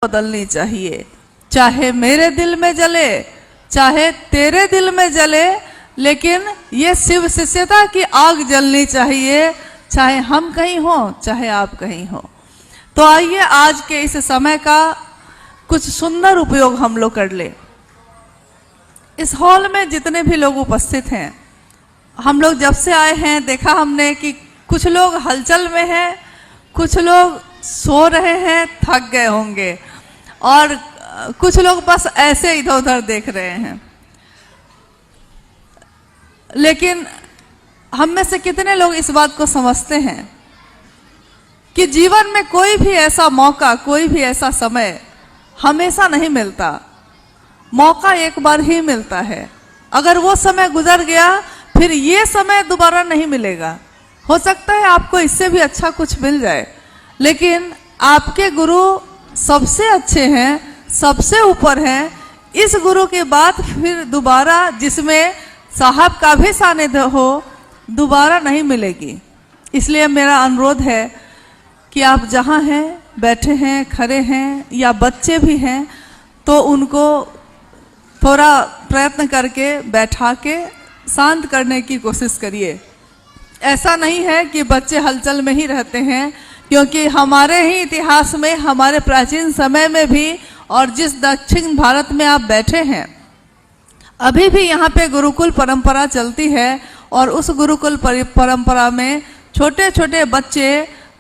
बदलनी चाहिए। चाहे मेरे दिल में जले, चाहे तेरे दिल में जले, लेकिन ये शिव शिष्यता की आग जलनी चाहिए, चाहे हम कहीं हो चाहे आप कहीं हो। तो आइए आज के इस समय का कुछ सुंदर उपयोग हम लोग कर ले। इस हॉल में जितने भी लोग उपस्थित हैं, हम लोग जब से आए हैं देखा हमने कि कुछ लोग हलचल में हैं, कुछ लोग सो रहे हैं, थक गए होंगे, और कुछ लोग बस ऐसे इधर उधर देख रहे हैं। लेकिन हम में से कितने लोग इस बात को समझते हैं कि जीवन में कोई भी ऐसा मौका, कोई भी ऐसा समय हमेशा नहीं मिलता। मौका एक बार ही मिलता है। अगर वो समय गुजर गया फिर ये समय दोबारा नहीं मिलेगा। हो सकता है आपको इससे भी अच्छा कुछ मिल जाए, लेकिन आपके गुरु सबसे अच्छे हैं, सबसे ऊपर हैं। इस गुरु के बाद फिर दोबारा जिसमें साहब का भी सानिध्य हो, दोबारा नहीं मिलेगी। इसलिए मेरा अनुरोध है कि आप जहाँ हैं, बैठे हैं, खड़े हैं या बच्चे भी हैं, तो उनको थोड़ा प्रयत्न करके बैठा के शांत करने की कोशिश करिए। ऐसा नहीं है कि बच्चे हलचल में ही रहते हैं, क्योंकि हमारे ही इतिहास में, हमारे प्राचीन समय में भी, और जिस दक्षिण भारत में आप बैठे हैं, अभी भी यहाँ पे गुरुकुल परंपरा चलती है। और उस गुरुकुल परंपरा में छोटे छोटे बच्चे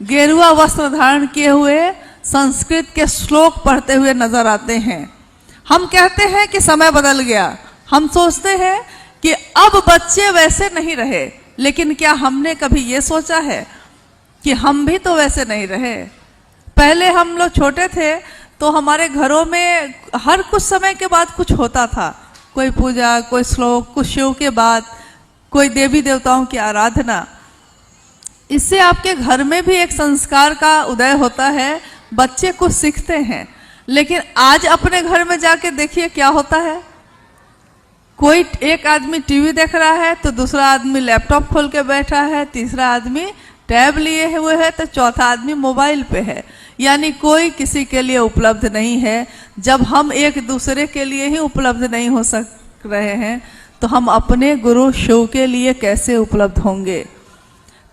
गेरुआ वस्त्र धारण किए हुए संस्कृत के श्लोक पढ़ते हुए नजर आते हैं। हम कहते हैं कि समय बदल गया, हम सोचते हैं कि अब बच्चे वैसे नहीं रहे, लेकिन क्या हमने कभी ये सोचा है कि हम भी तो वैसे नहीं रहे? पहले हम लोग छोटे थे तो हमारे घरों में हर कुछ समय के बाद कुछ होता था, कोई पूजा, कोई श्लोक, कुछ शिव के बाद कोई देवी देवताओं की आराधना। इससे आपके घर में भी एक संस्कार का उदय होता है, बच्चे कुछ सीखते हैं। लेकिन आज अपने घर में जाके देखिए क्या होता है। कोई एक आदमी टीवी देख रहा है तो दूसरा आदमी लैपटॉप खोल के बैठा है, तीसरा आदमी टैब लिए हुए है, तो चौथा आदमी मोबाइल पे है। यानी कोई किसी के लिए उपलब्ध नहीं है। जब हम एक दूसरे के लिए ही उपलब्ध नहीं हो सक रहे हैं, तो हम अपने गुरु शिव के लिए कैसे उपलब्ध होंगे?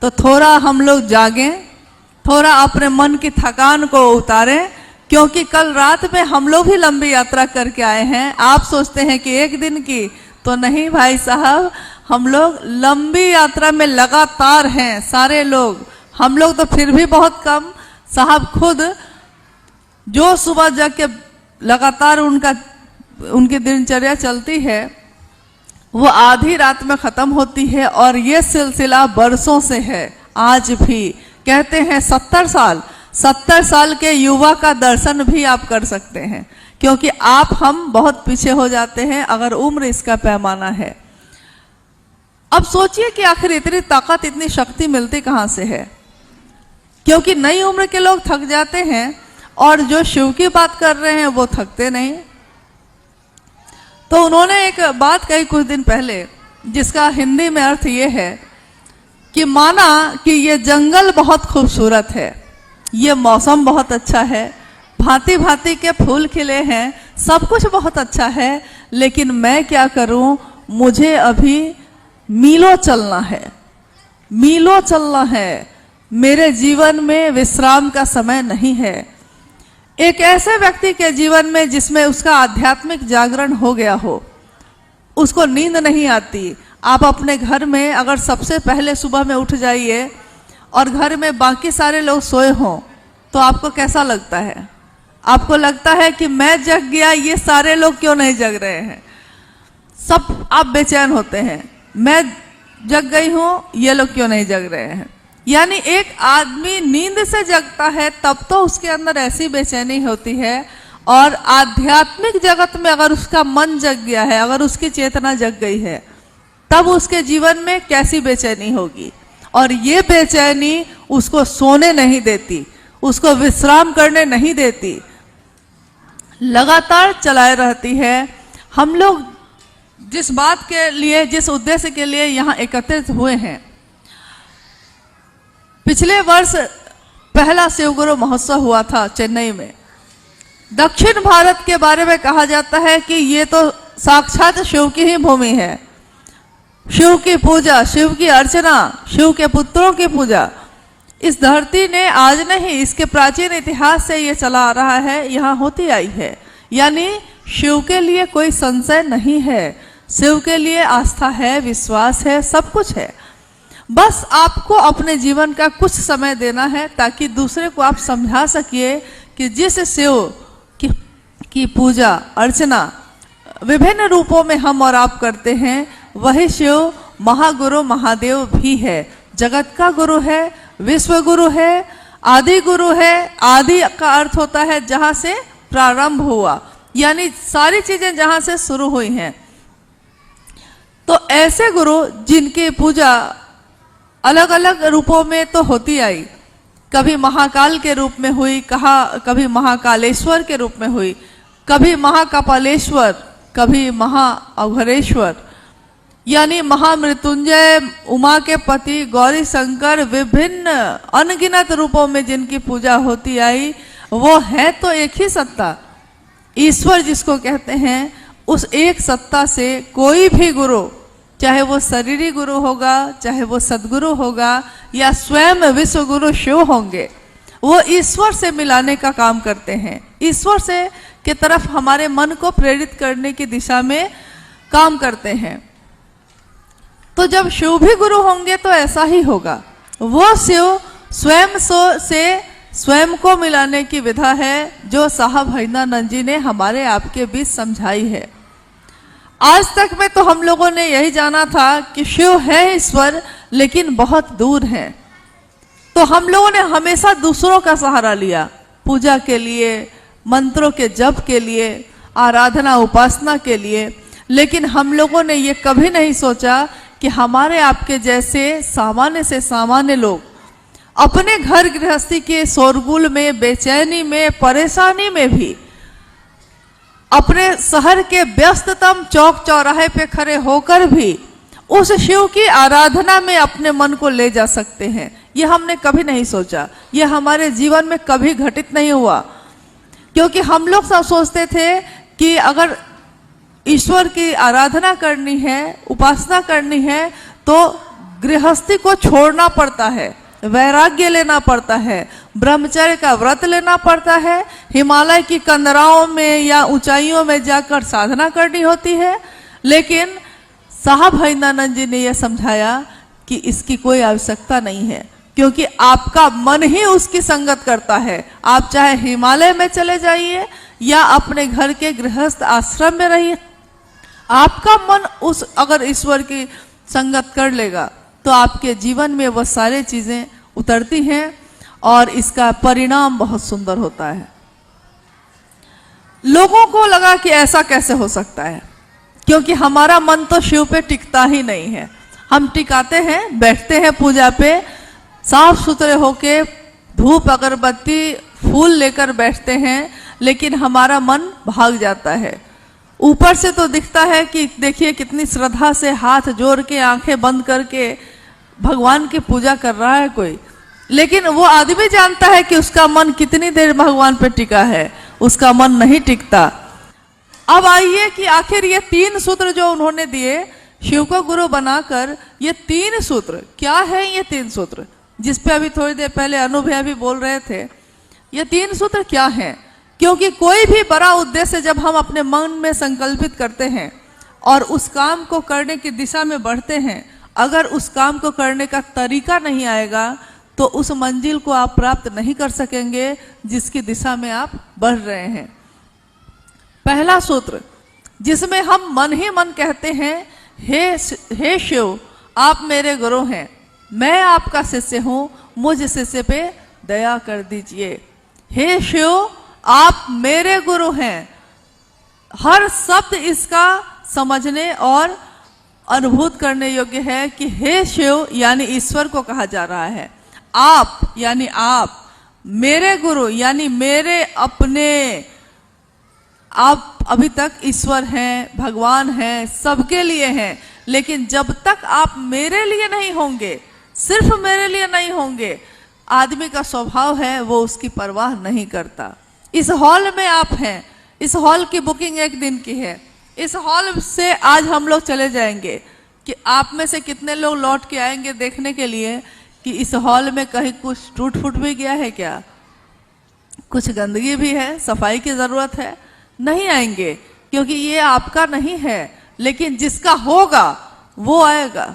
तो थोड़ा हम लोग जागें, थोड़ा अपने मन की थकान को उतारें, क्योंकि कल रात में हम लोग भी लंबी यात्रा करके आए हैं। आप सोचते हैं कि एक दिन की, तो नहीं भाई साहब, हम लोग लंबी यात्रा में लगातार हैं सारे लोग। हम लोग तो फिर भी बहुत कम, साहब खुद जो सुबह जग के लगातार उनकी दिनचर्या चलती है, वो आधी रात में खत्म होती है, और ये सिलसिला बरसों से है। आज भी कहते हैं 70 साल के युवा का दर्शन भी आप कर सकते हैं, क्योंकि आप हम बहुत पीछे हो जाते हैं अगर उम्र इसका पैमाना है। अब सोचिए कि आखिर इतनी ताकत, इतनी शक्ति मिलती कहाँ से है? क्योंकि नई उम्र के लोग थक जाते हैं, और जो शिव की बात कर रहे हैं वो थकते नहीं। तो उन्होंने एक बात कही कुछ दिन पहले, जिसका हिंदी में अर्थ ये है कि माना कि ये जंगल बहुत खूबसूरत है, ये मौसम बहुत अच्छा है, भांति भांति के फूल खिले हैं, सब कुछ बहुत अच्छा है, लेकिन मैं क्या करूं? मुझे अभी मीलों चलना है, मीलों चलना है। मेरे जीवन में विश्राम का समय नहीं है। एक ऐसे व्यक्ति के जीवन में जिसमें उसका आध्यात्मिक जागरण हो गया हो, उसको नींद नहीं आती। आप अपने घर में अगर सबसे पहले सुबह में उठ जाइए और घर में बाकी सारे लोग सोए हों, तो आपको कैसा लगता है? आपको लगता है कि मैं जग गया, ये सारे लोग क्यों नहीं जग रहे हैं? सब आप बेचैन होते हैं, मैं जग गई हूं, ये लोग क्यों नहीं जग रहे हैं? यानी एक आदमी नींद से जगता है तब तो उसके अंदर ऐसी बेचैनी होती है, और आध्यात्मिक जगत में अगर उसका मन जग गया है, अगर उसकी चेतना जग गई है, तब उसके जीवन में कैसी बेचैनी होगी। और ये बेचैनी उसको सोने नहीं देती, उसको विश्राम करने नहीं देती, लगातार चलाए रहती है। हम लोग जिस बात के लिए, जिस उद्देश्य के लिए यहाँ एकत्रित हुए हैं, पिछले वर्ष पहला शिवगुरु महोत्सव हुआ था चेन्नई में। दक्षिण भारत के बारे में कहा जाता है कि ये तो साक्षात शिव की ही भूमि है। शिव की पूजा, शिव की अर्चना, शिव के पुत्रों की पूजा इस धरती ने आज नहीं, इसके प्राचीन इतिहास से ये चला आ रहा है, यहाँ होती आई है। यानी शिव के लिए कोई संशय नहीं है, शिव के लिए आस्था है, विश्वास है, सब कुछ है। बस आपको अपने जीवन का कुछ समय देना है ताकि दूसरे को आप समझा सकिए कि जिस शिव की पूजा अर्चना विभिन्न रूपों में हम और आप करते हैं, वही शिव महागुरु महादेव भी है, जगत का गुरु है, विश्व गुरु है, आदि गुरु है। आदि का अर्थ होता है जहां से प्रारंभ हुआ, यानी सारी चीजें जहां से शुरू हुई हैं। तो ऐसे गुरु जिनकी पूजा अलग अलग रूपों में तो होती आई, कभी महाकाल के रूप में हुई, कभी महाकालेश्वर के रूप में हुई, कभी महाकपालेश्वर, कभी महाअघोरेश्वर, यानी महामृत्युंजय, उमा के पति, गौरी शंकर, विभिन्न अनगिनत रूपों में जिनकी पूजा होती आई, वो है तो एक ही सत्ता, ईश्वर जिसको कहते हैं। उस एक सत्ता से कोई भी गुरु, चाहे वो शरीरी गुरु होगा, चाहे वो सदगुरु होगा, या स्वयं विश्व गुरु शिव होंगे, वो ईश्वर से मिलाने का काम करते हैं, ईश्वर से की तरफ हमारे मन को प्रेरित करने की दिशा में काम करते हैं। तो जब शिव भी गुरु होंगे तो ऐसा ही होगा। वो शिव स्वयं से स्वयं को मिलाने की विधा है जो साहब हरिनानंद जी ने हमारे आपके बीच समझाई है। आज तक में तो हम लोगों ने यही जाना था कि शिव है ईश्वर, लेकिन बहुत दूर है। तो हम लोगों ने हमेशा दूसरों का सहारा लिया, पूजा के लिए, मंत्रों के जप के लिए, आराधना उपासना के लिए, लेकिन हम लोगों ने ये कभी नहीं सोचा कि हमारे आपके जैसे सामान्य से सामान्य लोग अपने घर गृहस्थी के शोरगुल में, बेचैनी में, परेशानी में भी अपने शहर के व्यस्ततम चौक चौराहे पे खड़े होकर भी उस शिव की आराधना में अपने मन को ले जा सकते हैं। यह हमने कभी नहीं सोचा, यह हमारे जीवन में कभी घटित नहीं हुआ, क्योंकि हम लोग सब सोचते थे कि अगर ईश्वर की आराधना करनी है, उपासना करनी है, तो गृहस्थी को छोड़ना पड़ता है, वैराग्य लेना पड़ता है, ब्रह्मचर्य का व्रत लेना पड़ता है, हिमालय की कंदराओं में या ऊंचाइयों में जाकर साधना करनी होती है। लेकिन साहब हरिनानंद जी ने यह समझाया कि इसकी कोई आवश्यकता नहीं है, क्योंकि आपका मन ही उसकी संगत करता है। आप चाहे हिमालय में चले जाइए या अपने घर के गृहस्थ आश्रम में रहिए, आपका मन उस अगर ईश्वर की संगत कर लेगा तो आपके जीवन में वह सारी चीजें उतरती हैं और इसका परिणाम बहुत सुंदर होता है। लोगों को लगा कि ऐसा कैसे हो सकता है, क्योंकि हमारा मन तो शिव पे टिकता ही नहीं है। हम टिकाते हैं, बैठते हैं पूजा पे, साफ सुथरे होके धूप अगरबत्ती फूल लेकर बैठते हैं, लेकिन हमारा मन भाग जाता है। ऊपर से तो दिखता है कि देखिए कितनी श्रद्धा से हाथ जोड़ के आंखें बंद करके भगवान की पूजा कर रहा है कोई, लेकिन वो आदमी जानता है कि उसका मन कितनी देर भगवान पे टिका है, उसका मन नहीं टिकता। अब आइए कि आखिर ये 3 सूत्र जो उन्होंने दिए शिव को गुरु बनाकर, ये 3 सूत्र क्या है? ये 3 सूत्र जिसपे अभी थोड़ी देर पहले अनुभव भी बोल रहे थे, ये 3 सूत्र क्या हैं? क्योंकि कोई भी बड़ा उद्देश्य जब हम अपने मन में संकल्पित करते हैं और उस काम को करने की दिशा में बढ़ते हैं, अगर उस काम को करने का तरीका नहीं आएगा तो उस मंजिल को आप प्राप्त नहीं कर सकेंगे जिसकी दिशा में आप बढ़ रहे हैं। पहला सूत्र जिसमें हम मन ही मन कहते हैं, हे शिव आप मेरे गुरु हैं, मैं आपका शिष्य हूं, मुझ शिष्य पे दया कर दीजिए। हे शिव आप मेरे गुरु हैं। हर शब्द इसका समझने और अनुभूत करने योग्य है कि हे शिव यानी ईश्वर को कहा जा रहा है, आप यानी आप, मेरे गुरु यानी मेरे अपने, आप अभी तक ईश्वर हैं, भगवान हैं, सबके लिए हैं, लेकिन जब तक आप मेरे लिए नहीं होंगे, सिर्फ मेरे लिए नहीं होंगे, आदमी का स्वभाव है वो उसकी परवाह नहीं करता। इस हॉल में आप हैं, इस हॉल की बुकिंग एक दिन की है, इस हॉल से आज हम लोग चले जाएंगे, कि आप में से कितने लोग लौट के आएंगे देखने के लिए कि इस हॉल में कहीं कुछ टूट फूट भी गया है क्या, कुछ गंदगी भी है, सफाई की जरूरत है? नहीं आएंगे, क्योंकि ये आपका नहीं है। लेकिन जिसका होगा वो आएगा,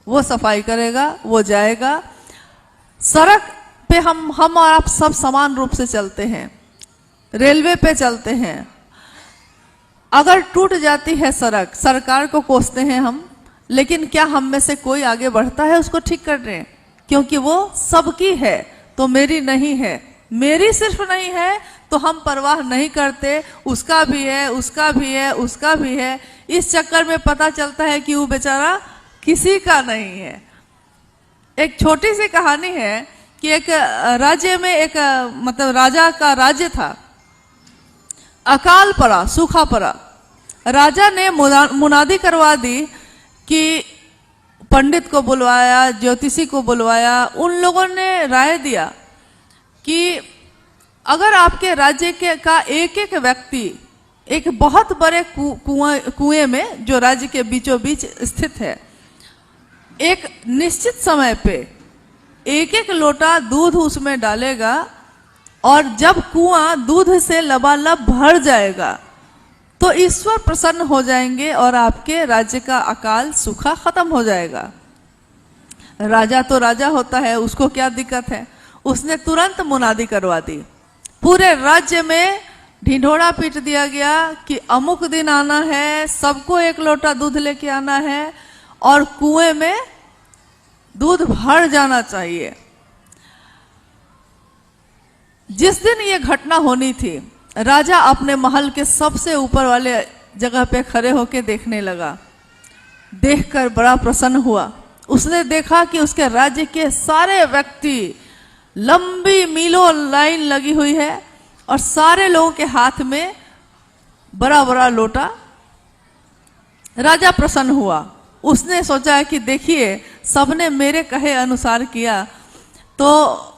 वो सफाई करेगा, वो जाएगा। सड़क पे हम और आप सब समान रूप से चलते हैं, रेलवे पे चलते हैं। अगर टूट जाती है सड़क, सरकार को कोसते हैं हम, लेकिन क्या हम में से कोई आगे बढ़ता है उसको ठीक करने? क्योंकि वो सबकी है, तो मेरी नहीं है। मेरी सिर्फ नहीं है तो हम परवाह नहीं करते, उसका भी है, उसका भी है, उसका भी है। इस चक्कर में पता चलता है कि वो बेचारा किसी का नहीं है। एक छोटी सी कहानी है कि एक राज्य में एक मतलब राजा का राज्य था, अकाल पड़ा, सूखा पड़ा। राजा ने मुनादी करवा दी कि पंडित को बुलवाया, ज्योतिषी को बुलवाया। उन लोगों ने राय दिया कि अगर आपके राज्य के का एक एक व्यक्ति एक बहुत बड़े कुएं में, जो राज्य के बीचों बीच स्थित है, एक निश्चित समय पे एक एक लोटा दूध उसमें डालेगा, और जब कुआं दूध से लबालब भर जाएगा तो ईश्वर प्रसन्न हो जाएंगे और आपके राज्य का अकाल सूखा खत्म हो जाएगा। राजा तो राजा होता है, उसको क्या दिक्कत है? उसने तुरंत मुनादी करवा दी। पूरे राज्य में ढिंढोरा पीट दिया गया कि अमुक दिन आना है, सबको एक लोटा दूध लेके आना है और कुएं में दूध भर जाना चाहिए। जिस दिन ये घटना होनी थी, राजा अपने महल के सबसे ऊपर वाले जगह पे खड़े होकर देखने लगा। देखकर बड़ा प्रसन्न हुआ। उसने देखा कि उसके राज्य के सारे व्यक्ति, लंबी मीलों लाइन लगी हुई है और सारे लोगों के हाथ में बड़ा बड़ा लोटा। राजा प्रसन्न हुआ। उसने सोचा कि देखिए, सबने मेरे कहे अनुसार किया तो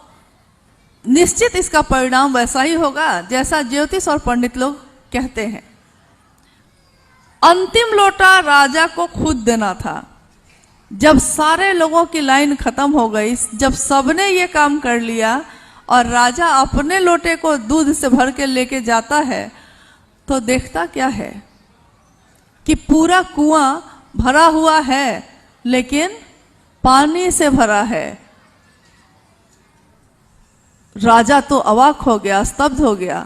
निश्चित इसका परिणाम वैसा ही होगा जैसा ज्योतिष और पंडित लोग कहते हैं। अंतिम लोटा राजा को खुद देना था। जब सारे लोगों की लाइन खत्म हो गई, जब सबने ये काम कर लिया और राजा अपने लोटे को दूध से भर के लेके जाता है, तो देखता क्या है कि पूरा कुआं भरा हुआ है, लेकिन पानी से भरा है। राजा तो अवाक हो गया, स्तब्ध हो गया।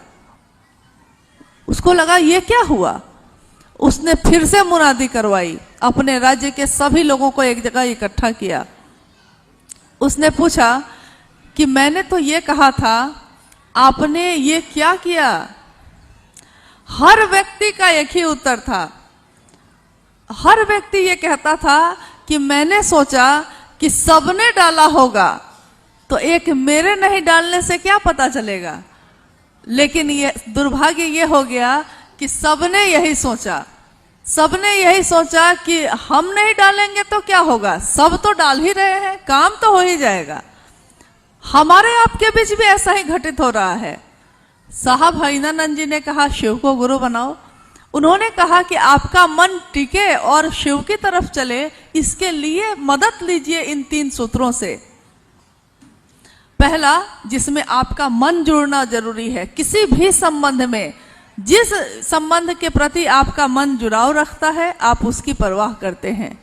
उसको लगा ये क्या हुआ। उसने फिर से मुनादी करवाई, अपने राज्य के सभी लोगों को एक जगह इकट्ठा किया। उसने पूछा कि मैंने तो ये कहा था, आपने ये क्या किया? हर व्यक्ति का एक ही उत्तर था। हर व्यक्ति ये कहता था कि मैंने सोचा कि सबने डाला होगा, तो एक मेरे नहीं डालने से क्या पता चलेगा। लेकिन ये दुर्भाग्य ये हो गया कि सबने यही सोचा। सबने यही सोचा कि हम नहीं डालेंगे तो क्या होगा, सब तो डाल ही रहे हैं, काम तो हो ही जाएगा। हमारे आपके बीच भी ऐसा ही घटित हो रहा है। साहब हरिनानंद जी ने कहा शिव को गुरु बनाओ। उन्होंने कहा कि आपका मन टिके और शिव की तरफ चले, इसके लिए मदद लीजिए इन 3 सूत्रों से। पहला, जिसमें आपका मन जुड़ना जरूरी है। किसी भी संबंध में, जिस संबंध के प्रति आपका मन जुड़ाव रखता है, आप उसकी परवाह करते हैं।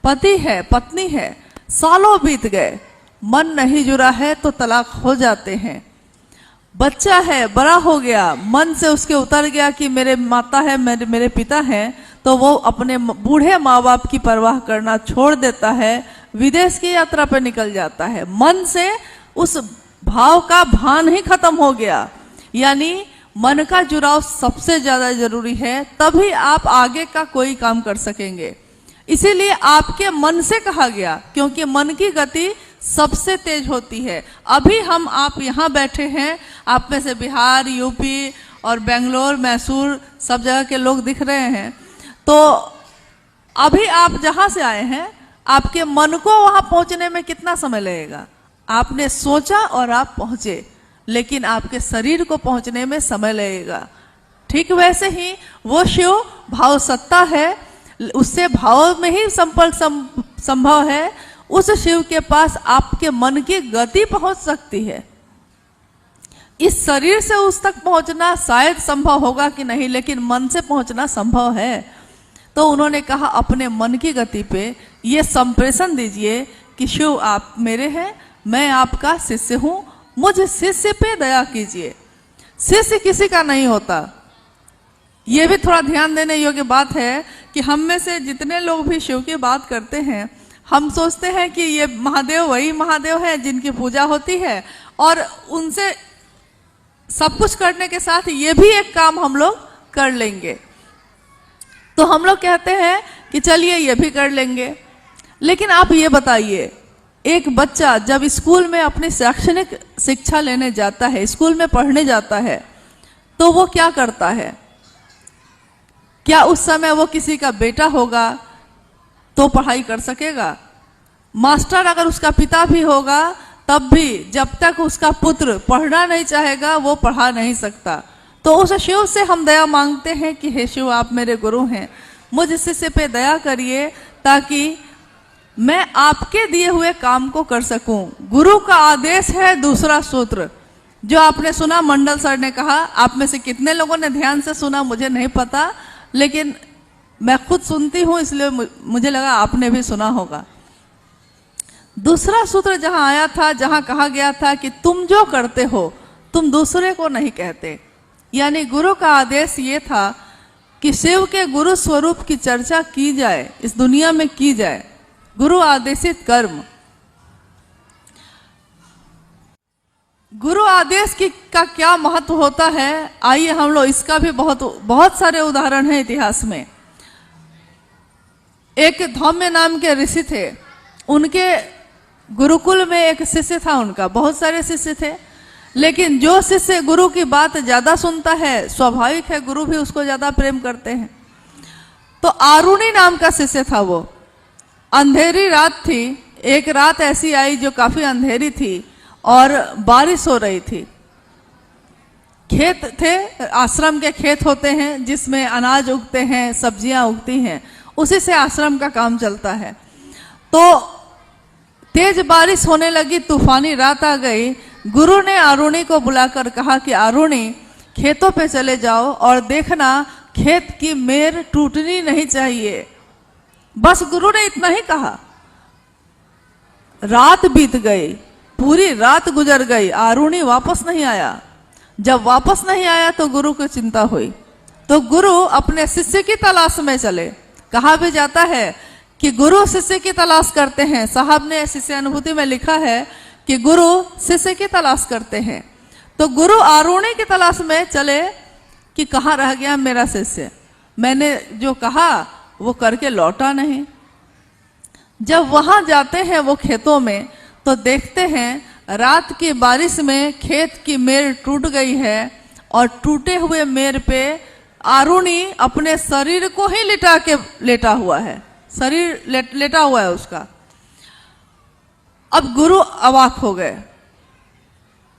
पति है, पत्नी है, सालों बीत गए, मन नहीं जुड़ा है तो तलाक हो जाते हैं। बच्चा है, बड़ा हो गया, मन से उसके उतर गया कि मेरे माता है, मेरे पिता हैं, तो वो अपने बूढ़े माँ बाप की परवाह करना छोड़ देता है, विदेश की यात्रा पर निकल जाता है। मन से उस भाव का भान ही खत्म हो गया। यानी मन का जुड़ाव सबसे ज्यादा जरूरी है, तभी आप आगे का कोई काम कर सकेंगे। इसीलिए आपके मन से कहा गया, क्योंकि मन की गति सबसे तेज होती है। अभी आप यहाँ बैठे हैं, आप में से बिहार, यूपी और बेंगलोर, मैसूर सब जगह के लोग दिख रहे हैं। तो अभी आप जहाँ से आए हैं, आपके मन को वहाँ पहुँचने में कितना समय लगेगा? आपने सोचा और आप पहुँचे। लेकिन आपके शरीर को पहुंचने में समय लगेगा। ठीक वैसे ही वो शिव भाव सत्ता है, उससे भाव में ही संपर्क संभव है। उस शिव के पास आपके मन की गति पहुंच सकती है। इस शरीर से उस तक पहुंचना शायद संभव होगा कि नहीं, लेकिन मन से पहुंचना संभव है। तो उन्होंने कहा अपने मन की गति पे ये संप्रेषण दीजिए कि शिव आप मेरे हैं, मैं आपका शिष्य हूं, मुझ शिष्य पे दया कीजिए। शिष्य किसी का नहीं होता। ये भी थोड़ा ध्यान देने योग्य बात है कि हम में से जितने लोग भी शिव की बात करते हैं, हम सोचते हैं कि ये महादेव वही महादेव है जिनकी पूजा होती है, और उनसे सब कुछ करने के साथ ये भी एक काम हम लोग कर लेंगे। तो हम लोग कहते हैं कि चलिए ये भी कर लेंगे। लेकिन आप ये बताइए, एक बच्चा जब स्कूल में अपनी शैक्षणिक शिक्षा लेने जाता है, स्कूल में पढ़ने जाता है, तो वो क्या करता है? क्या उस समय वो किसी का बेटा होगा तो पढ़ाई कर सकेगा? मास्टर अगर उसका पिता भी होगा तब भी जब तक उसका पुत्र पढ़ना नहीं चाहेगा वो पढ़ा नहीं सकता। तो उस शिव से हम दया मांगते हैं कि हे शिव आप मेरे गुरु हैं, मुझ शिष्य पे दया करिए ताकि मैं आपके दिए हुए काम को कर सकूं। गुरु का आदेश है दूसरा सूत्र, जो आपने सुना, मंडल सर ने कहा। आप में से कितने लोगों ने ध्यान से सुना मुझे नहीं पता, लेकिन मैं खुद सुनती हूं इसलिए मुझे लगा आपने भी सुना होगा। दूसरा सूत्र जहां आया था, जहां कहा गया था कि तुम जो करते हो तुम दूसरे को नहीं कहते, यानी गुरु का आदेश ये था कि शिव के गुरु स्वरूप की चर्चा की जाए, इस दुनिया में की जाए। गुरु आदेशित कर्म, गुरु आदेश की का क्या महत्व होता है, आइए हम लोग इसका भी बहुत सारे उदाहरण हैं इतिहास में। एक धौम्य नाम के ऋषि थे, उनके गुरुकुल में एक शिष्य था, उनका बहुत सारे शिष्य थे, लेकिन जो शिष्य गुरु की बात ज्यादा सुनता है, स्वाभाविक है गुरु भी उसको ज्यादा प्रेम करते हैं। तो आरुणि नाम का शिष्य था। वो अंधेरी रात थी, एक रात ऐसी आई जो काफी अंधेरी थी और बारिश हो रही थी। खेत थे, आश्रम के खेत होते हैं जिसमें अनाज उगते हैं, सब्जियां उगती हैं, उसी से आश्रम का काम चलता है। तो तेज बारिश होने लगी, तूफानी रात आ गई। गुरु ने आरुणि को बुलाकर कहा कि आरुणि खेतों पे चले जाओ और देखना खेत की मेर टूटनी नहीं चाहिए। बस गुरु ने इतना ही कहा। रात बीत गई, पूरी रात गुजर गई, आरुणि वापस नहीं आया। जब वापस नहीं आया तो गुरु को चिंता हुई। तो गुरु अपने शिष्य की तलाश में चले। कहा भी जाता है कि गुरु शिष्य की तलाश करते हैं। साहब ने शिष्य अनुभूति में लिखा है कि गुरु शिष्य की तलाश करते हैं। तो गुरु आरुणि की तलाश में चले कि कहाँ रह गया मेरा शिष्य, मैंने जो कहा वो करके लौटा नहीं। जब वहां जाते हैं वो खेतों में, तो देखते हैं रात की बारिश में खेत की मेर टूट गई है और टूटे हुए मेर पे आरुणि अपने शरीर को ही लिटा के लेटा हुआ है, शरीर लेटा हुआ है उसका। अब गुरु अवाक हो गए।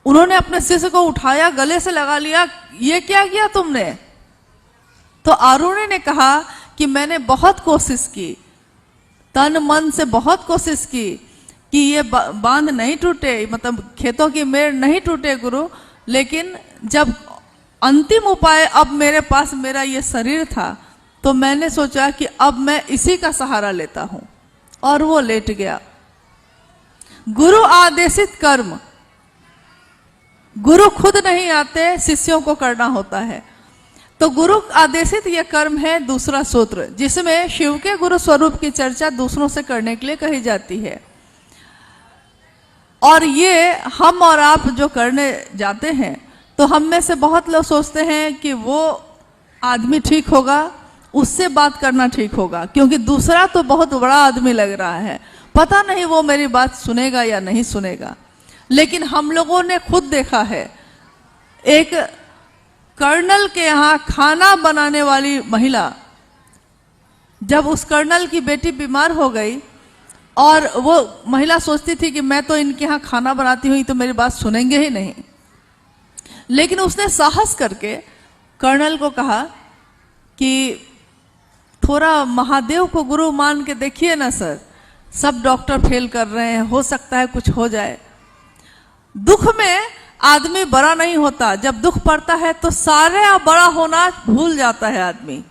उन्होंने अपने शिष्य को उठाया, गले से लगा लिया, ये क्या किया तुमने? तो आरुणि ने कहा कि मैंने बहुत कोशिश की, तन मन से बहुत कोशिश की कि ये बांध नहीं टूटे, मतलब खेतों की मेड़ नहीं टूटे गुरु, लेकिन जब अंतिम उपाय अब मेरे पास मेरा ये शरीर था तो मैंने सोचा कि अब मैं इसी का सहारा लेता हूं, और वो लेट गया। गुरु आदेशित कर्म, गुरु खुद नहीं आते, शिष्यों को करना होता है। तो गुरु आदेशित यह कर्म है दूसरा सूत्र, जिसमें शिव के गुरु स्वरूप की चर्चा दूसरों से करने के लिए कही जाती है। और ये हम और आप जो करने जाते हैं, तो हम में से बहुत लोग सोचते हैं कि वो आदमी ठीक होगा, उससे बात करना ठीक होगा, क्योंकि दूसरा तो बहुत बड़ा आदमी लग रहा है, पता नहीं वो मेरी बात सुनेगा या नहीं सुनेगा। लेकिन हम लोगों ने खुद देखा है, एक कर्नल के यहाँ खाना बनाने वाली महिला, जब उस कर्नल की बेटी बीमार हो गई और वो महिला सोचती थी कि मैं तो इनके यहाँ खाना बनाती हुई तो मेरी बात सुनेंगे ही नहीं, लेकिन उसने साहस करके कर्नल को कहा कि थोड़ा महादेव को गुरु मान के देखिए ना सर, सब डॉक्टर फेल कर रहे हैं, हो सकता है कुछ हो जाए। दुख में आदमी बड़ा नहीं होता, जब दुख पड़ता है तो सारे बड़ा होना भूल जाता है आदमी।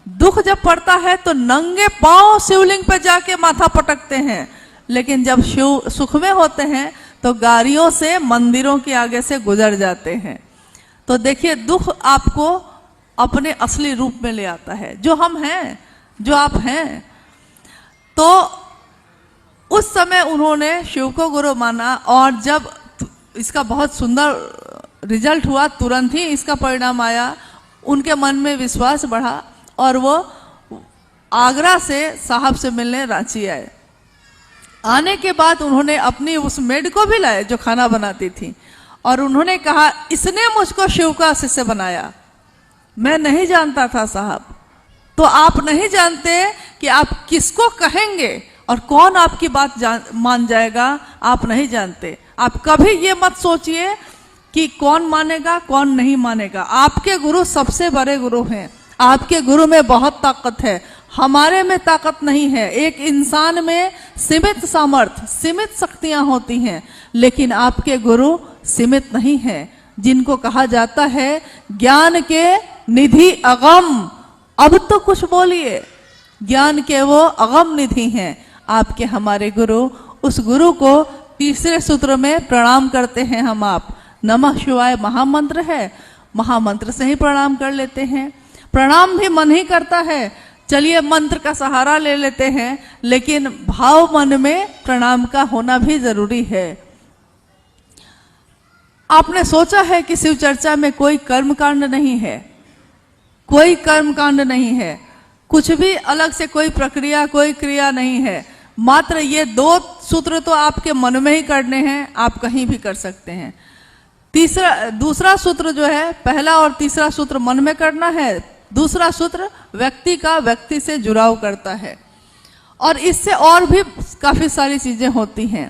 दुख जब पड़ता है तो नंगे पांव शिवलिंग पे जाके माथा पटकते हैं, लेकिन जब शिव सुख में होते हैं तो गाड़ियों से मंदिरों के आगे से गुजर जाते हैं। तो देखिए, दुख आपको अपने असली रूप में ले आता है, जो हम हैं, जो आप हैं। तो उस समय उन्होंने शिव को गुरु माना, और जब इसका बहुत सुंदर रिजल्ट हुआ, तुरंत ही इसका परिणाम आया, उनके मन में विश्वास बढ़ा और वो आगरा से साहब से मिलने रांची आए। आने के बाद उन्होंने अपनी उस मेड को भी लाए जो खाना बनाती थी, और उन्होंने कहा, इसने मुझको शिव का शिष्य बनाया, मैं नहीं जानता था साहब। तो आप नहीं जानते कि आप किसको कहेंगे और कौन आपकी बात मान जाएगा, आप नहीं जानते। आप कभी ये मत सोचिए कि कौन मानेगा कौन नहीं मानेगा। आपके गुरु सबसे बड़े गुरु हैं, आपके गुरु में बहुत ताकत है, हमारे में ताकत नहीं है। एक इंसान में सीमित सामर्थ्य, सीमित शक्तियां होती हैं, लेकिन आपके गुरु सीमित नहीं है, जिनको कहा जाता है ज्ञान के निधि अगम। अब तो कुछ बोलिए, ज्ञान के वो अगम निधि हैं आपके हमारे गुरु। उस गुरु को तीसरे सूत्र में प्रणाम करते हैं हम आप। नमः शिवाय महामंत्र है, महामंत्र से ही प्रणाम कर लेते हैं। प्रणाम भी मन ही करता है, चलिए मंत्र का सहारा ले लेते हैं, लेकिन भाव मन में प्रणाम का होना भी जरूरी है। आपने सोचा है कि शिव चर्चा में कोई कर्मकांड नहीं है, कोई कर्मकांड नहीं है, कुछ भी अलग से कोई प्रक्रिया, कोई क्रिया नहीं है। मात्र ये 2 सूत्र तो आपके मन में ही करने हैं, आप कहीं भी कर सकते हैं। दूसरा सूत्र जो है, पहला और तीसरा सूत्र मन में करना है, दूसरा सूत्र व्यक्ति का व्यक्ति से जुड़ाव करता है। और इससे और भी काफी सारी चीजें होती हैं।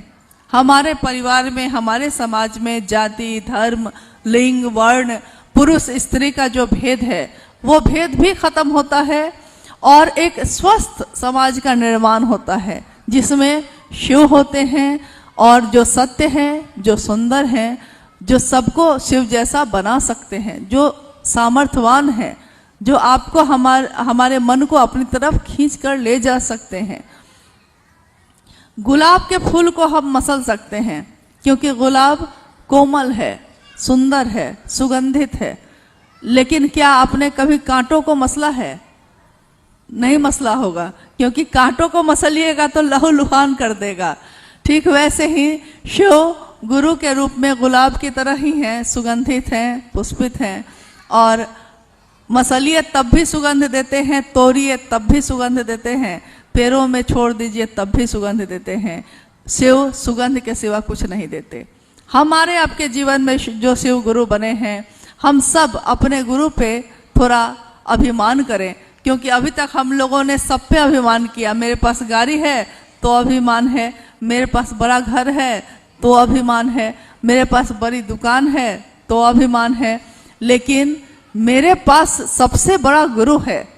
हमारे परिवार में, हमारे समाज में जाति, धर्म, लिंग, वर्ण, पुरुष स्त्री का जो भेद है, वो भेद भी खत्म होता है और एक स्वस्थ समाज का निर्माण होता है, जिसमें शिव होते हैं और जो सत्य हैं, जो सुंदर हैं, जो सबको शिव जैसा बना सकते हैं, जो सामर्थ्यवान है, जो आपको हमारे मन को अपनी तरफ खींच कर ले जा सकते हैं। गुलाब के फूल को हम मसल सकते हैं, क्योंकि गुलाब कोमल है, सुंदर है, सुगंधित है। लेकिन क्या आपने कभी कांटों को मसला है? नहीं मसला होगा, क्योंकि कांटों को मसलिएगा तो लहूलुहान कर देगा। ठीक वैसे ही शिव गुरु के रूप में गुलाब की तरह ही हैं, सुगंधित हैं, पुष्पित हैं, और मसलिए तब भी सुगंध देते हैं, तोड़िए तब भी सुगंध देते हैं, पैरों में छोड़ दीजिए तब भी सुगंध देते हैं। शिव सुगंध के सिवा कुछ नहीं देते। हमारे आपके जीवन में जो शिव गुरु बने हैं, हम सब अपने गुरु पे थोड़ा अभिमान करें, क्योंकि अभी तक हम लोगों ने सब पे अभिमान किया। मेरे पास गाड़ी है तो अभिमान है, मेरे पास बड़ा घर है तो अभिमान है, मेरे पास बड़ी दुकान है तो अभिमान है, लेकिन मेरे पास सबसे बड़ा गुरु है।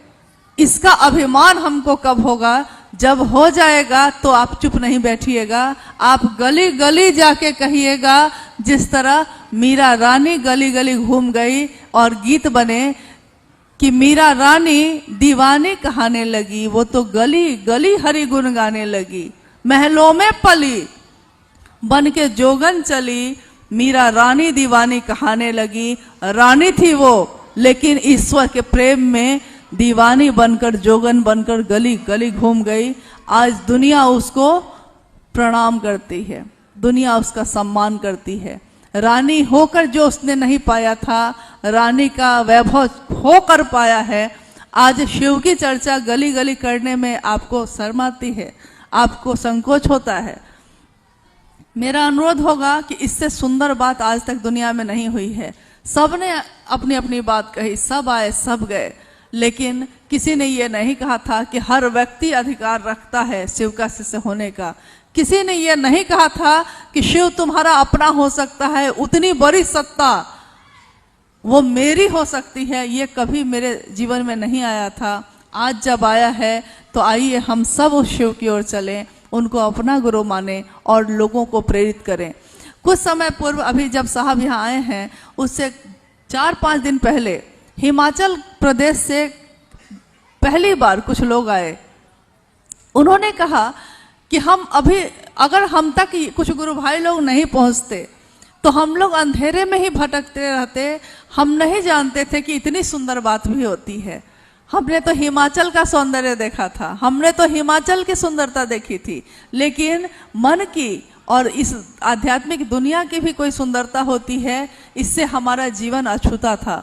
इसका अभिमान हमको कब होगा? जब हो जाएगा तो आप चुप नहीं बैठिएगा, आप गली गली जाके कहिएगा, जिस तरह मीरा रानी गली गली घूम गई और गीत बने कि मीरा रानी दीवानी कहाने लगी, वो तो गली गली हरि गुण गाने लगी, महलों में पली बन के जोगन चली, मीरा रानी दीवानी कहाने लगी। रानी थी वो, लेकिन ईश्वर के प्रेम में दीवानी बनकर, जोगन बनकर गली गली घूम गई। आज दुनिया उसको प्रणाम करती है, दुनिया उसका सम्मान करती है। रानी होकर जो उसने नहीं पाया था, रानी का वैभव होकर पाया है। आज शिव की चर्चा गली गली करने में आपको शर्म आती है, आपको संकोच होता है। मेरा अनुरोध होगा कि इससे सुंदर बात आज तक दुनिया में नहीं हुई है। सबने अपनी अपनी बात कही, सब आए सब गए, लेकिन किसी ने ये नहीं कहा था कि हर व्यक्ति अधिकार रखता है शिव का शिष्य होने का। किसी ने ये नहीं कहा था कि शिव तुम्हारा अपना हो सकता है। उतनी बड़ी सत्ता वो मेरी हो सकती है, ये कभी मेरे जीवन में नहीं आया था। आज जब आया है तो आइए हम सब उस शिव की ओर चलें, उनको अपना गुरु माने और लोगों को प्रेरित करें। कुछ समय पूर्व अभी जब साहब यहाँ आए हैं, उससे 4-5 दिन पहले हिमाचल प्रदेश से पहली बार कुछ लोग आए। उन्होंने कहा कि हम अभी अगर हम तक कुछ गुरु भाई लोग नहीं पहुंचते तो हम लोग अंधेरे में ही भटकते रहते। हम नहीं जानते थे कि इतनी सुंदर बात भी होती है। हमने तो हिमाचल का सौंदर्य देखा था, हमने तो हिमाचल की सुंदरता देखी थी, लेकिन मन की और इस आध्यात्मिक दुनिया की भी कोई सुंदरता होती है, इससे हमारा जीवन अछूता था।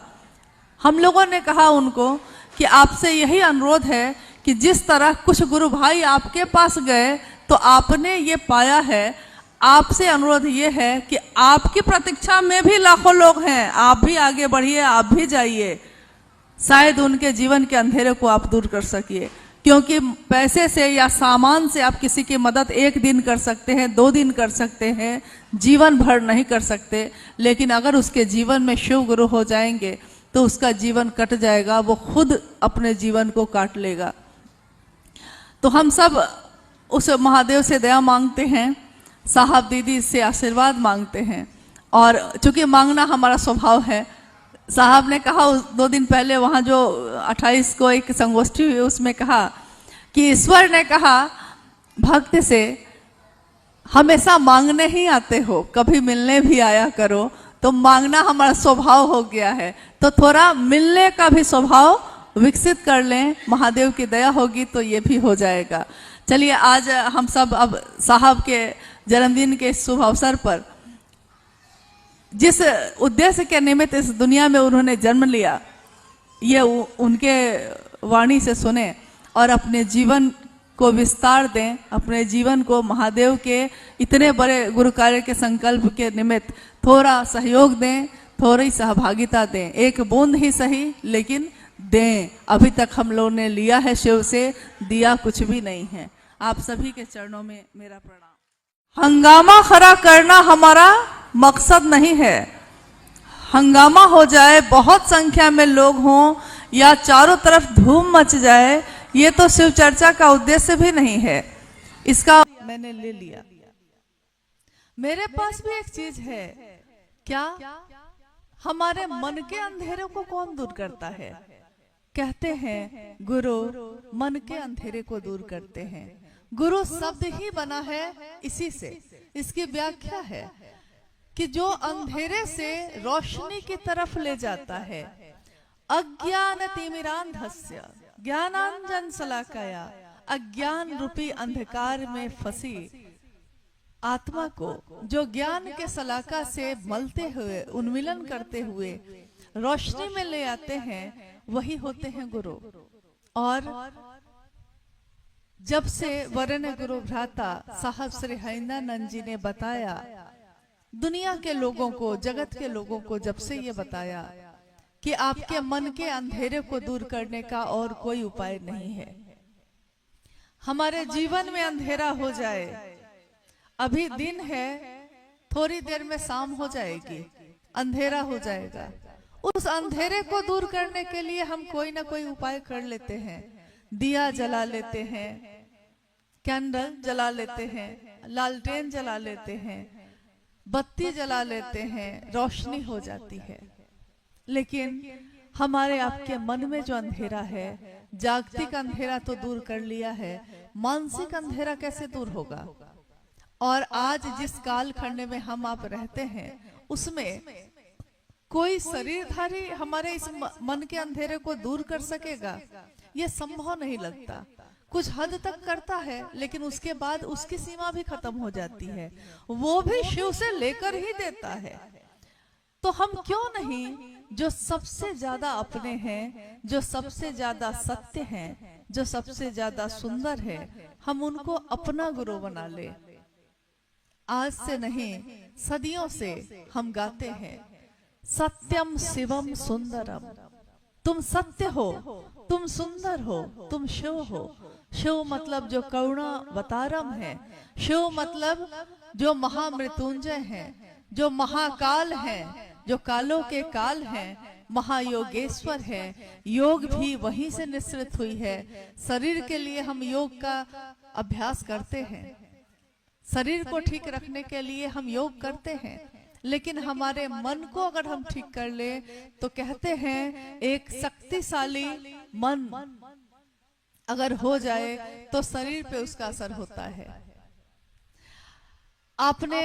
हम लोगों ने कहा उनको कि आपसे यही अनुरोध है कि जिस तरह कुछ गुरु भाई आपके पास गए तो आपने ये पाया है, आपसे अनुरोध ये है कि आपकी प्रतीक्षा में भी लाखों लोग हैं, आप भी आगे बढ़िए, आप भी जाइए, शायद उनके जीवन के अंधेरे को आप दूर कर सकिए। क्योंकि पैसे से या सामान से आप किसी की मदद 1 दिन कर सकते हैं, 2 दिन कर सकते हैं, जीवन भर नहीं कर सकते। लेकिन अगर उसके जीवन में शिव गुरु हो जाएंगे तो उसका जीवन कट जाएगा, वो खुद अपने जीवन को काट लेगा। तो हम सब उस महादेव से दया मांगते हैं, साहब दीदी से आशीर्वाद मांगते हैं, और चूंकि मांगना हमारा स्वभाव है। साहब ने कहा 2 दिन पहले वहाँ जो 28 को एक संगोष्ठी हुई, उसमें कहा कि ईश्वर ने कहा भक्त से हमेशा मांगने ही आते हो, कभी मिलने भी आया करो। तो मांगना हमारा स्वभाव हो गया है, तो थोड़ा मिलने का भी स्वभाव विकसित कर लें, महादेव की दया होगी तो ये भी हो जाएगा। चलिए आज हम सब अब साहब के जन्मदिन के शुभ अवसर पर, जिस उद्देश्य के निमित्त इस दुनिया में उन्होंने जन्म लिया, ये उनके वाणी से सुने और अपने जीवन को विस्तार दें, अपने जीवन को महादेव के इतने बड़े गुरु कार्य के संकल्प के निमित्त थोड़ा सहयोग दें, थोड़ी सहभागिता दें। 1 बूंद ही सही, लेकिन दें। अभी तक हम लोगों ने लिया है शिव से, दिया कुछ भी नहीं है। आप सभी के चरणों में मेरा प्रणाम। हंगामा खड़ा करना हमारा मकसद नहीं है। हंगामा हो जाए, बहुत संख्या में लोग हों या चारों तरफ धूम मच जाए, ये तो शिव चर्चा का उद्देश्य भी नहीं है। इसका मैंने ले लिया। मेरे पास भी एक चीज है, क्या हमारे मन के अंधेरे को कौन दूर करता है? कहते हैं गुरु मन के अंधेरे को दूर करते हैं। गुरु शब्द ही बना है इसी से। इसकी व्याख्या है कि जो अंधेरे से रोशनी की तरफ ले जाता है। अज्ञान तिमिरांधस्य ज्ञानांजन शलाकया, अज्ञान रूपी अंधकार में फंसी आत्मा को जो ज्ञान के शलाका से मलते हुए, उन्मिलन करते हुए रोशनी में ले आते हैं, वही होते हैं गुरु। और जब से वरन गुरु भ्राता साहब श्री हरिंद्रानंद जी ने बताया, दुनिया के लोगों को, जगत के लोगों को जब से ये बताया कि आपके मन के अंधेरे को दूर करने का और कोई उपाय नहीं है। हमारे जीवन में अंधेरा हो जाए, अभी दिन है, थोड़ी देर में शाम हो जाएगी, अंधेरा हो जाएगा। उस अंधेरे को दूर करने के लिए हम कोई ना कोई उपाय कर लेते हैं। दिया जला लेते हैं, कैंडल जला लेते हैं, लालटेन जला लेते हैं, बत्ती जला लेते हैं, रोशनी हो जाती है। लेकिन हमारे आपके मन में जो अंधेरा है, जागतिक अंधेरा तो दूर कर लिया है, मानसिक अंधेरा कैसे दूर होगा? और आज जिस काल खंड में हम आप रहते हैं, उसमें कोई शरीरधारी हमारे इस मन के अंधेरे को दूर कर सकेगा? ये संभव नहीं लगता। कुछ हद तक करता है, लेकिन उसके बाद उसकी सीमा भी खत्म हो जाती है, वो भी शिव से लेकर ही देता है। तो हम क्यों नहीं जो सबसे ज्यादा अपने हैं, जो सबसे ज्यादा सत्य हैं, जो सबसे ज्यादा सुंदर है, हम उनको अपना गुरु बना ले। आज से नहीं, सदियों से हम गाते हैं, सत्यम शिवम सुंदरम। तुम सत्य हो, तुम सुंदर हो, तुम शिव हो। शिव मतलब जो करुणावतारम है, शिव मतलब जो महामृत्युंजय है, जो महाकाल है, जो कालों के काल हैं, महायोगेश्वर है। योग भी वहीं से निश्चित हुई है। शरीर के लिए हम योग का अभ्यास करते हैं, शरीर को ठीक रखने के लिए हम योग करते हैं, लेकिन हमारे मन को अगर हम ठीक कर ले तो कहते हैं एक शक्तिशाली मन अगर हो जाए तो शरीर पे उसका असर होता है। आपने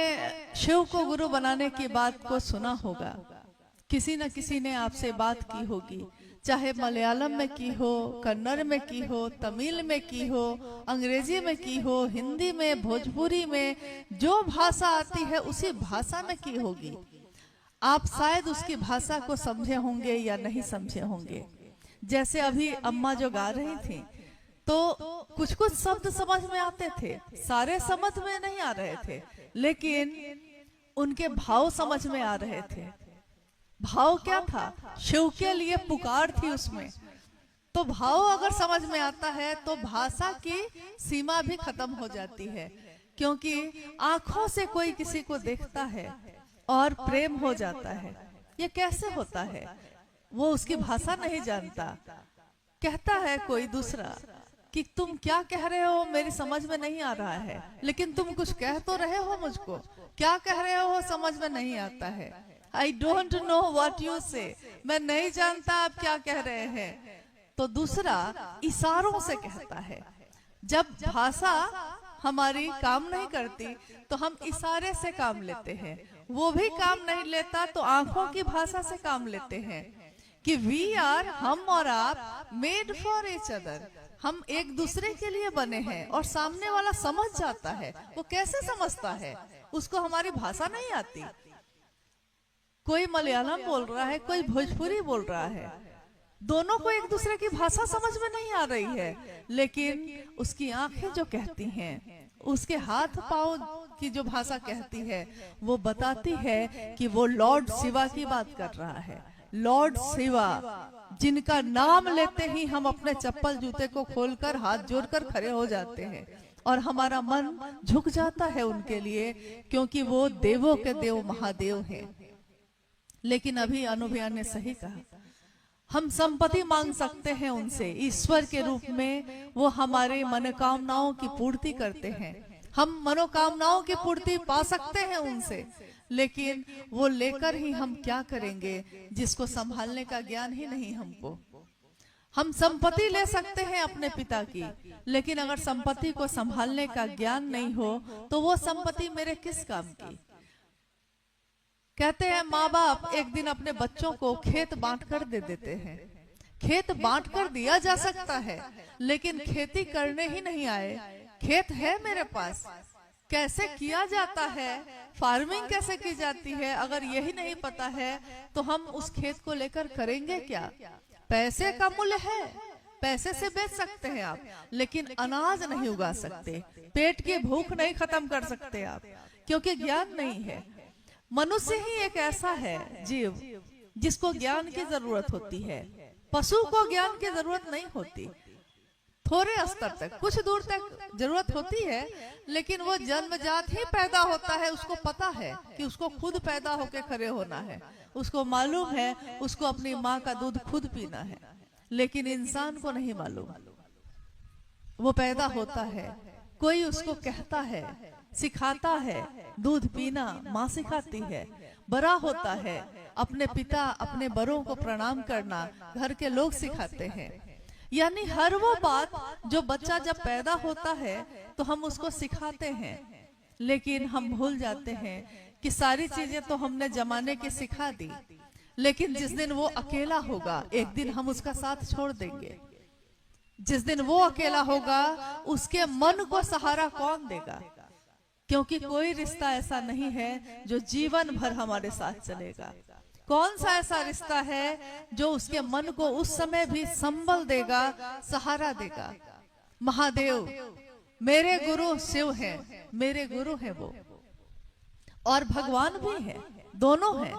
शिव को गुरु बनाने की बात को सुना होगा, किसी न किसी ने आपसे बात की होगी, चाहे मलयालम में की हो, कन्नड़ में की हो, तमिल में की हो, अंग्रेजी में की हो, हिंदी में, भोजपुरी में, जो भाषा आती है उसी भाषा में की होगी। आप शायद उसकी भाषा को समझे होंगे या नहीं समझे होंगे। जैसे अभी अम्मा जो गा रही थी तो कुछ कुछ शब्द समझ में आते थे, सारे समझ में नहीं आ रहे थे, लेकिन उनके भाव समझ में आ रहे थे। भाव क्या था? शिव के लिए पुकार थी उसमें। तो भाव अगर समझ में आता है तो भाषा की सीमा भी खत्म हो जाती है, क्योंकि आंखों से कोई किसी को देखता है और प्रेम हो जाता है। ये कैसे होता है? वो उसकी भाषा नहीं जानता, कहता है कोई दूसरा कि तुम क्या कह रहे हो, मेरी समझ में नहीं आ रहा है, लेकिन तुम कुछ कह तो रहे हो मुझको, क्या कह रहे हो समझ में नहीं आता है। I don't know what you say, मैं नहीं जानता आप क्या कह रहे हैं। तो दूसरा इशारों से कहता है। जब भाषा हमारी काम नहीं करती तो हम इशारे से काम लेते हैं, वो भी काम नहीं लेता तो आंखों की भाषा से काम लेते हैं कि वी आर, हम और आप, मेड फॉर ईच अदर, हम एक दूसरे के लिए बने हैं। और सामने वाला समझ जाता है। वो कैसे समझता है? उसको हमारी भाषा नहीं आती। कोई मलयालम बोल रहा है, कोई भोजपुरी बोल रहा है, दोनों को एक दूसरे की भाषा समझ में नहीं आ रही है, लेकिन उसकी आंखें जो कहती हैं, उसके हाथ पांव की जो भाषा कहती है, वो बताती है कि वो लॉर्ड शिवा की बात कर रहा है। लॉर्ड शिवा, जिनका नाम लेते ही हम अपने चप्पल जूते को खोलकर हाथ जोड़कर खड़े हो जाते हैं और हमारा मन झुक जाता है उनके लिए, क्योंकि वो देवों के देव महादेव हैं। लेकिन अभी अनुभया ने सही कहा, हम संपत्ति मांग सकते हैं उनसे, ईश्वर के रूप में वो हमारे मनोकामनाओं की पूर्ति करते हैं। हम मनोकामनाओं की पूर्ति पा सकते हैं उनसे, लेकिन वो लेकर ही हम क्या करेंगे जिसको संभालने का ज्ञान ही नहीं हमको। हम संपत्ति ले सकते हैं अपने पिता की, लेकिन अगर संपत्ति को संभालने का ज्ञान नहीं हो तो वो संपत्ति मेरे किस काम की। कहते हैं माँ बाप एक दिन अपने बच्चों को खेत बांट कर दे देते हैं। खेत बांट कर दिया जा सकता है, लेकिन खेती करने ही नहीं आए। खेत है मेरे पास, कैसे किया जाता है, फार्मिंग कैसे की जाती है, अगर यही नहीं पता है तो हम उस खेत को लेकर करेंगे क्या। पैसे का मूल्य है, पैसे से बेच सकते हैं आप, लेकिन अनाज नहीं उगा सकते, पेट की भूख नहीं खत्म कर सकते आप, क्योंकि ज्ञान नहीं है। मनुष्य ही एक ऐसा है जीव जिसको ज्ञान की जरूरत होती है। पशु को ज्ञान की जरूरत नहीं होती, थोड़े स्तर तक, कुछ दूर तक जरूरत होती है, लेकिन वो जन्मजात ही पैदा होता है। उसको पता है कि उसको खुद पैदा होकर खड़े होना है, उसको मालूम है उसको अपनी माँ का दूध खुद पीना है, लेकिन इंसान को नहीं मालूम। वो पैदा होता है, कोई उसको कहता है, सिखाता है, दूध पीना माँ सिखाती है, बड़ा होता है, अपने पिता अपने बड़ों को प्रणाम करना घर के लोग सिखाते हैं। यानी हर वो बात जो बच्चा जब पैदा होता है तो हम उसको सिखाते हैं, लेकिन हम भूल जाते हैं कि सारी चीजें तो हमने जमाने की सिखा दी, लेकिन जिस दिन वो अकेला होगा एक दिन हम उसका साथ छोड़ देंगे। जिस दिन वो अकेला होगा उसके मन को सहारा कौन देगा, क्योंकि कोई रिश्ता ऐसा नहीं है जो जीवन भर हमारे साथ चलेगा। कौन सा ऐसा रिश्ता है जो उसके मन को उस समय भी संबल देगा, सहारा देगा। महादेव मेरे गुरु शिव हैं, मेरे गुरु हैं वो, और भगवान भी है, दोनों हैं।